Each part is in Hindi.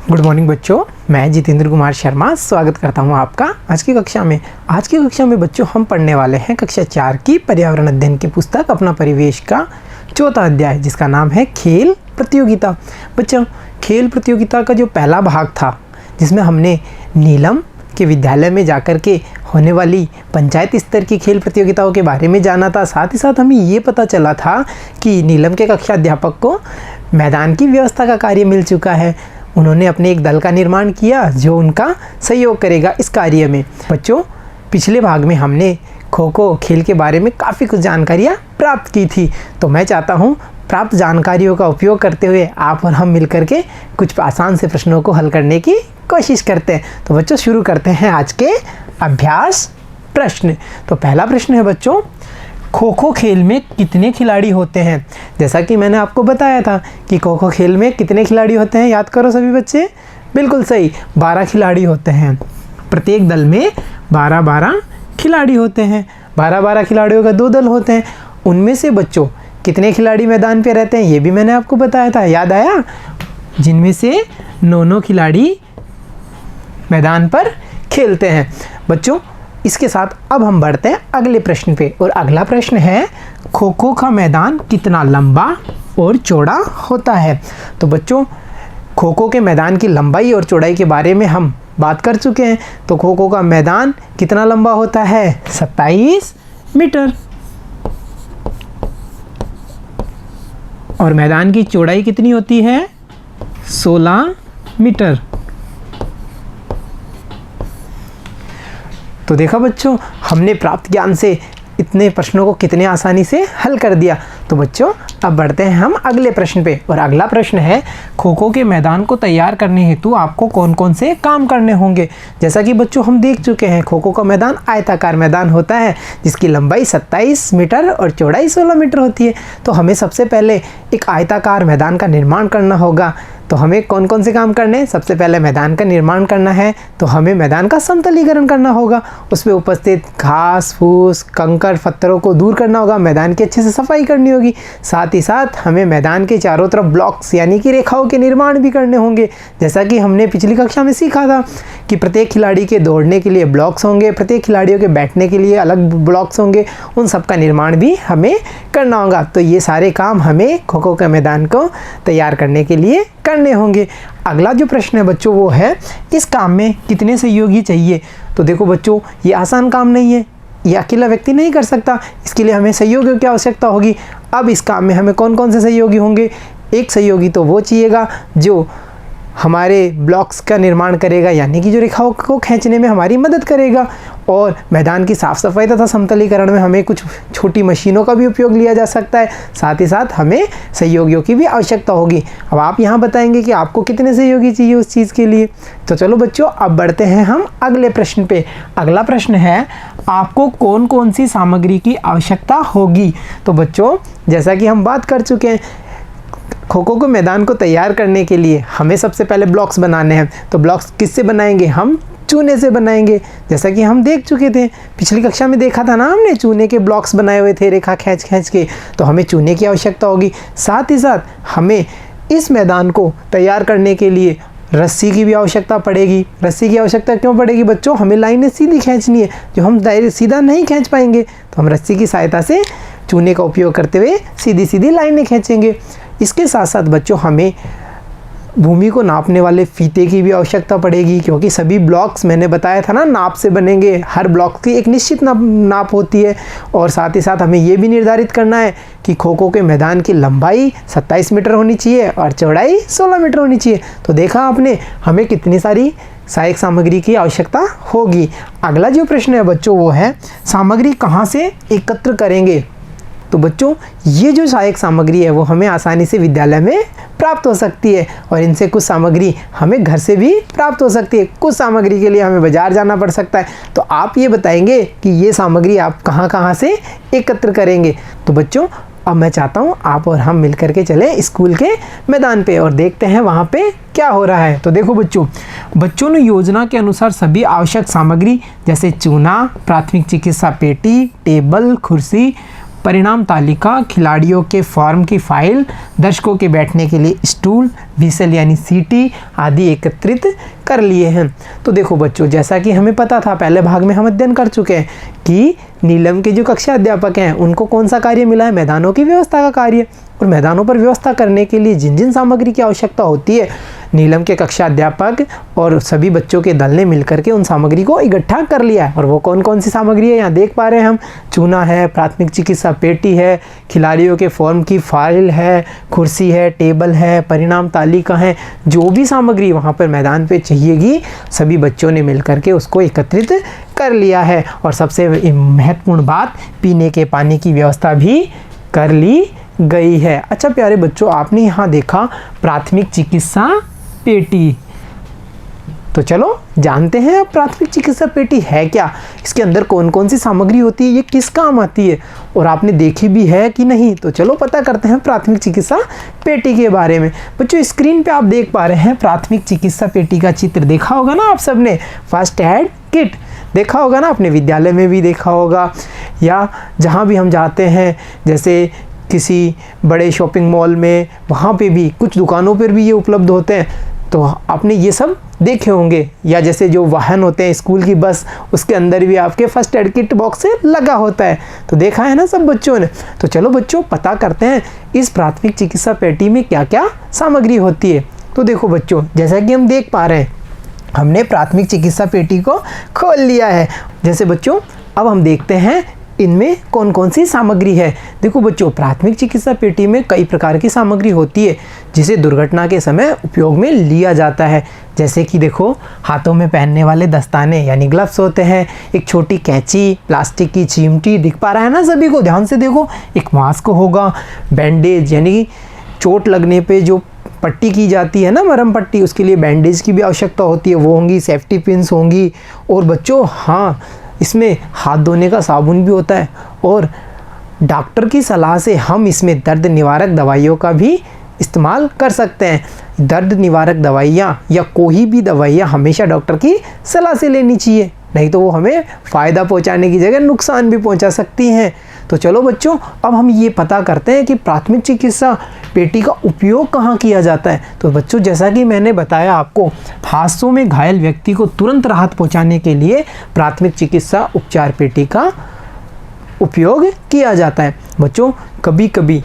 गुड मॉर्निंग बच्चों, मैं जितेंद्र कुमार शर्मा स्वागत करता हूं आपका आज की कक्षा में। आज की कक्षा में बच्चों हम पढ़ने वाले हैं कक्षा 4 की पर्यावरण अध्ययन की पुस्तक अपना परिवेश का चौथा अध्याय, जिसका नाम है खेल प्रतियोगिता। बच्चों, खेल प्रतियोगिता का जो पहला भाग था, जिसमें हमने नीलम के विद्यालय में जाकर के होने वाली पंचायत स्तर की खेल प्रतियोगिताओं के बारे में जाना था। साथ ही साथ हमें ये पता चला था कि नीलम के कक्षा अध्यापक को मैदान की व्यवस्था का कार्य मिल चुका है। उन्होंने अपने एक दल का निर्माण किया जो उनका सहयोग करेगा इस कार्य में। बच्चों, पिछले भाग में हमने खो खो खेल के बारे में काफ़ी कुछ जानकारियाँ प्राप्त की थी, तो मैं चाहता हूँ प्राप्त जानकारियों का उपयोग करते हुए आप और हम मिलकर के कुछ आसान से प्रश्नों को हल करने की कोशिश करते हैं। तो बच्चों, शुरू करते हैं आज के अभ्यास प्रश्न। तो पहला प्रश्न है बच्चों, खो खो खेल में कितने खिलाड़ी होते हैं? जैसा कि मैंने आपको बताया था कि खो खो खेल में कितने खिलाड़ी होते हैं, याद करो सभी बच्चे। बिल्कुल सही, 12 खिलाड़ी होते हैं। प्रत्येक दल में 12 खिलाड़ी होते हैं। 12 खिलाड़ियों का 2 दल होते हैं। उनमें से बच्चों कितने खिलाड़ी मैदान पे रहते हैं, ये भी मैंने आपको बताया था, याद आया? जिनमें से 9 खिलाड़ी मैदान पर खेलते हैं। बच्चों, इसके साथ अब हम बढ़ते हैं अगले प्रश्न पे, और अगला प्रश्न है, खो खो का मैदान कितना लंबा और चौड़ा होता है? तो बच्चों, खो खो के मैदान की लंबाई और चौड़ाई के बारे में हम बात कर चुके हैं। तो खो खो का मैदान कितना लंबा होता है? 27 मीटर। और मैदान की चौड़ाई कितनी होती है? 16 मीटर। तो देखा बच्चों, हमने प्राप्त ज्ञान से इतने प्रश्नों को कितने आसानी से हल कर दिया। तो बच्चों, अब बढ़ते हैं हम अगले प्रश्न पे, और अगला प्रश्न है, खो खो के मैदान को तैयार करने हेतु आपको कौन कौन से काम करने होंगे? जैसा कि बच्चों हम देख चुके हैं, खो खो का मैदान आयताकार मैदान होता है, जिसकी लंबाई 27 मीटर और चौड़ाई 16 मीटर होती है। तो हमें सबसे पहले एक आयताकार मैदान का निर्माण करना होगा। तो हमें कौन कौन से काम करने हैं? सबसे पहले मैदान का निर्माण करना है, तो हमें मैदान का समतलीकरण करना होगा। उसमें उपस्थित घास फूस कंकड़ पत्थरों को दूर करना होगा। मैदान की अच्छे से सफाई करनी होगी। साथ ही साथ हमें मैदान के चारों तरफ ब्लॉक्स यानी कि रेखाओं के निर्माण भी करने होंगे। जैसा कि हमने पिछली कक्षा में सीखा था कि प्रत्येक खिलाड़ी के दौड़ने के लिए ब्लॉक्स होंगे, प्रत्येक खिलाड़ियों के बैठने के लिए अलग ब्लॉक्स होंगे, उन सब का निर्माण भी हमें करना होगा। तो ये सारे काम हमें खो खो के मैदान को तैयार करने के लिए करने होंगे। अगला जो प्रश्न है बच्चों, वो है, इस काम में कितने सहयोगी चाहिए? तो देखो बच्चों, ये आसान काम नहीं है, ये अकेला व्यक्ति नहीं कर सकता। इसके लिए हमें सहयोगियों की आवश्यकता होगी। अब इस काम में हमें कौन कौन से सहयोगी होंगे? एक सहयोगी तो वो चाहिएगा जो हमारे ब्लॉक्स का निर्माण करेगा, यानी कि जो रेखाओं को खींचने में हमारी मदद करेगा। और मैदान की साफ़ सफाई तथा समतलीकरण में हमें कुछ छोटी मशीनों का भी उपयोग लिया जा सकता है। साथ ही साथ हमें सहयोगियों की भी आवश्यकता होगी। अब आप यहाँ बताएंगे कि आपको कितने सहयोगी चाहिए उस चीज़ के लिए। तो चलो बच्चों, अब बढ़ते हैं हम अगले प्रश्न पे। अगला प्रश्न है, आपको कौन कौन सी सामग्री की आवश्यकता होगी? तो बच्चों, जैसा कि हम बात कर चुके हैं, खो खो के मैदान को तैयार करने के लिए हमें सबसे पहले ब्लॉक्स बनाने हैं। तो ब्लॉक्स किससे बनाएंगे? हम चूने से बनाएंगे। जैसा कि हम देख चुके थे, पिछली कक्षा में देखा था ना हमने, चूने के ब्लॉक्स बनाए हुए थे रेखा खींच खींच के। तो हमें चूने की आवश्यकता होगी। साथ ही साथ हमें इस मैदान को तैयार करने के लिए रस्सी की भी आवश्यकता पड़ेगी। रस्सी की आवश्यकता क्यों पड़ेगी बच्चों? हमें लाइनें सीधी खींचनी है, जो हम सीधा नहीं खींच पाएंगे, तो हम रस्सी की सहायता से चूने का उपयोग करते हुए सीधी सीधी लाइनें खींचेंगे। इसके साथ साथ बच्चों हमें भूमि को नापने वाले फीते की भी आवश्यकता पड़ेगी, क्योंकि सभी ब्लॉक्स मैंने बताया था ना नाप से बनेंगे। हर ब्लॉक की एक निश्चित नाप होती है। और साथ ही साथ हमें ये भी निर्धारित करना है कि खो खो के मैदान की लंबाई 27 मीटर होनी चाहिए और चौड़ाई 16 मीटर होनी चाहिए। तो देखा आपने, हमें कितनी सारी सहायक सामग्री की आवश्यकता होगी। अगला जो प्रश्न है बच्चों, वो है, सामग्री कहाँ से एकत्र करेंगे? तो बच्चों, ये जो सहायक सामग्री है वो हमें आसानी से विद्यालय में प्राप्त हो सकती है, और इनसे कुछ सामग्री हमें घर से भी प्राप्त हो सकती है। कुछ सामग्री के लिए हमें बाजार जाना पड़ सकता है। तो आप ये बताएंगे कि ये सामग्री आप कहाँ से एकत्र करेंगे? तो बच्चों, अब मैं चाहता हूँ आप और हम मिलकर के चलें स्कूल के मैदान पे और देखते हैं वहाँ पे क्या हो रहा है। तो देखो बच्चों ने योजना के अनुसार सभी आवश्यक सामग्री जैसे चूना, प्राथमिक चिकित्सा पेटी, टेबल, कुर्सी परिणाम तालिका, खिलाड़ियों के फॉर्म की फाइल, दर्शकों के बैठने के लिए स्टूल, व्हीसल यानी सीटी आदि एकत्रित कर लिए हैं। तो देखो बच्चों, जैसा कि हमें पता था, पहले भाग में हम अध्ययन कर चुके हैं कि नीलम के जो कक्षा अध्यापक हैं उनको कौन सा कार्य मिला है, मैदानों की व्यवस्था का कार्य। और मैदानों पर व्यवस्था करने के लिए जिन जिन सामग्री की आवश्यकता होती है, नीलम के कक्षा अध्यापक और सभी बच्चों के दल ने मिलकर के उन सामग्री को इकट्ठा कर लिया है। और वो कौन कौन सी सामग्री है यहाँ देख पा रहे हैं हम। चूना है, प्राथमिक चिकित्सा पेटी है, खिलाड़ियों के फॉर्म की फाइल है, कुर्सी है, टेबल है, परिणाम तालिका है। जो भी सामग्री वहाँ पर मैदान पे चाहिएगी, सभी बच्चों ने मिलकर के उसको एकत्रित कर लिया है। और सबसे महत्वपूर्ण बात, पीने के पानी की व्यवस्था भी कर ली गई है। अच्छा प्यारे बच्चों, आपने यहाँ देखा प्राथमिक चिकित्सा पेटी। तो चलो जानते हैं अब प्राथमिक चिकित्सा पेटी है क्या, इसके अंदर कौन कौन सी सामग्री होती है, ये किस काम आती है और आपने देखी भी है कि नहीं। तो चलो पता करते हैं प्राथमिक चिकित्सा पेटी के बारे में। बच्चों स्क्रीन पे आप देख पा रहे हैं प्राथमिक चिकित्सा पेटी का चित्र। देखा होगा ना आप सबने, फर्स्ट एड किट देखा होगा ना, अपने विद्यालय में भी देखा होगा या जहाँ भी हम जाते हैं, जैसे किसी बड़े शॉपिंग मॉल में, वहाँ पे भी कुछ दुकानों पर भी ये उपलब्ध होते हैं। तो आपने ये सब देखे होंगे। या जैसे जो वाहन होते हैं, स्कूल की बस, उसके अंदर भी आपके फर्स्ट एड किट बॉक्स से लगा होता है। तो देखा है ना सब बच्चों ने। तो चलो बच्चों पता करते हैं इस प्राथमिक चिकित्सा पेटी में क्या क्या सामग्री होती है। तो देखो बच्चों, जैसा कि हम देख पा रहे हैं, हमने प्राथमिक चिकित्सा पेटी को खोल लिया है। जैसे बच्चों अब हम देखते हैं इनमें कौन कौन सी सामग्री है। देखो बच्चों, प्राथमिक चिकित्सा पेटी में कई प्रकार की सामग्री होती है जिसे दुर्घटना के समय उपयोग में लिया जाता है। जैसे कि देखो, हाथों में पहनने वाले दस्ताने यानी ग्लव्स होते हैं, एक छोटी कैंची, प्लास्टिक की चिमटी, दिख पा रहा है ना सभी को, ध्यान से देखो, एक मास्क होगा, बैंडेज यानी चोट लगने पे जो पट्टी की जाती है ना, मरहम पट्टी, उसके लिए बैंडेज की भी आवश्यकता होती है, वो होंगी, सेफ्टी पिन्स होंगी। और बच्चों हाँ, इसमें हाथ धोने का साबुन भी होता है और डॉक्टर की सलाह से हम इसमें दर्द निवारक दवाइयों का भी इस्तेमाल कर सकते हैं। दर्द निवारक दवाइयाँ या कोई भी दवाइयाँ हमेशा डॉक्टर की सलाह से लेनी चाहिए, नहीं तो वो हमें फ़ायदा पहुंचाने की जगह नुकसान भी पहुंचा सकती हैं। तो चलो बच्चों, अब हम ये पता करते हैं कि प्राथमिक चिकित्सा पेटी का उपयोग कहाँ किया जाता है। तो बच्चों, जैसा कि मैंने बताया आपको, हादसों में घायल व्यक्ति को तुरंत राहत पहुंचाने के लिए प्राथमिक चिकित्सा उपचार पेटी का उपयोग किया जाता है। बच्चों, कभी कभी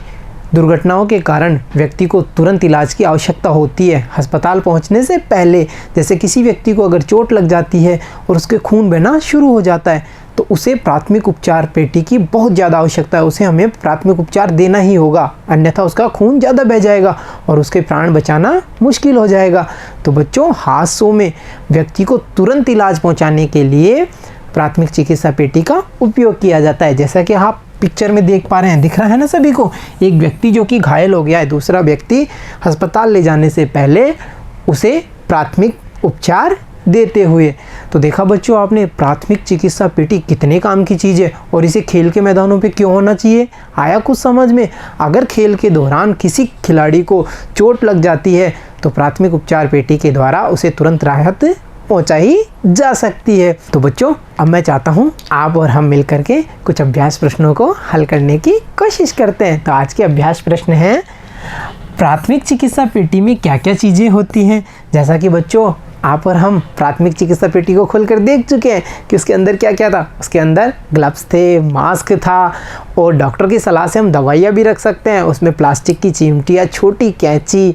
दुर्घटनाओं के कारण व्यक्ति को तुरंत इलाज की आवश्यकता होती है अस्पताल पहुंचने से पहले। जैसे किसी व्यक्ति को अगर चोट लग जाती है और उसके खून बहना शुरू हो जाता है, तो उसे प्राथमिक उपचार पेटी की बहुत ज़्यादा आवश्यकता है। उसे हमें प्राथमिक उपचार देना ही होगा, अन्यथा उसका खून ज़्यादा बह जाएगा और उसके प्राण बचाना मुश्किल हो जाएगा। तो बच्चों, हादसों में व्यक्ति को तुरंत इलाज पहुंचाने के लिए प्राथमिक चिकित्सा पेटी का उपयोग किया जाता है। जैसा कि आप पिक्चर में देख पा रहे हैं, दिख रहा है ना सभी को, एक व्यक्ति जो कि घायल हो गया है, दूसरा व्यक्ति अस्पताल ले जाने से पहले उसे प्राथमिक उपचार देते हुए। तो देखा बच्चों आपने, प्राथमिक चिकित्सा पेटी कितने काम की चीज़ है और इसे खेल के मैदानों पे क्यों होना चाहिए, आया कुछ समझ में। अगर खेल के दौरान किसी खिलाड़ी को चोट लग जाती है तो प्राथमिक उपचार पेटी के द्वारा उसे तुरंत राहत पहुंचाई जा सकती है। तो बच्चों, अब मैं चाहता हूं आप और हम मिलकर के कुछ अभ्यास प्रश्नों को हल करने की कोशिश करते हैं। तो आज के अभ्यास प्रश्न हैं, प्राथमिक चिकित्सा पेटी में क्या क्या चीज़ें होती हैं। जैसा कि बच्चों आप और हम प्राथमिक चिकित्सा पेटी को खोलकर देख चुके हैं कि उसके अंदर क्या क्या था। उसके अंदर ग्लव्स थे, मास्क था और डॉक्टर की सलाह से हम दवाइयाँ भी रख सकते हैं। उसमें प्लास्टिक की चिमटियाँ, छोटी कैंची,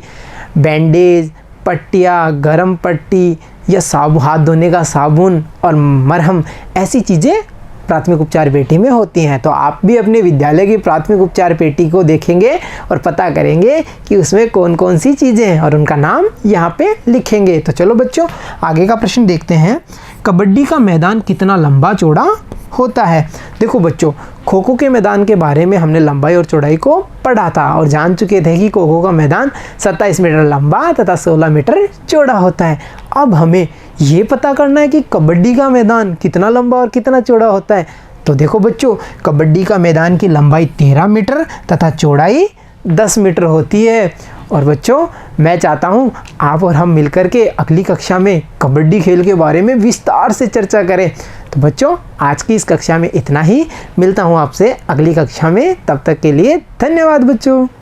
बैंडेज, पट्टियाँ, गरम पट्टी या हाथ धोने का साबुन और मरहम, ऐसी चीज़ें प्राथमिक उपचार पेटी में होती हैं। तो आप भी अपने विद्यालय की प्राथमिक उपचार पेटी को देखेंगे और पता करेंगे कि उसमें कौन कौन सी चीज़ें हैं और उनका नाम यहाँ पे लिखेंगे। तो चलो बच्चों, आगे का प्रश्न देखते हैं। कबड्डी का मैदान कितना लंबा चौड़ा होता है। देखो बच्चों, खो खो के मैदान के बारे में हमने लंबाई और चौड़ाई को पढ़ा था और जान चुके थे कि खो खो का मैदान 27 मीटर लंबा तथा 16 मीटर चौड़ा होता है। अब हमें ये पता करना है कि कबड्डी का मैदान कितना लंबा और कितना चौड़ा होता है। तो देखो बच्चों, कबड्डी का मैदान की लंबाई 13 मीटर तथा चौड़ाई 10 मीटर होती है। और बच्चों, मैं चाहता हूँ आप और हम मिलकर के अगली कक्षा में कबड्डी खेल के बारे में विस्तार से चर्चा करें। तो बच्चों आज की इस कक्षा में इतना ही, मिलता हूँ आपसे अगली कक्षा में, तब तक के लिए धन्यवाद बच्चों।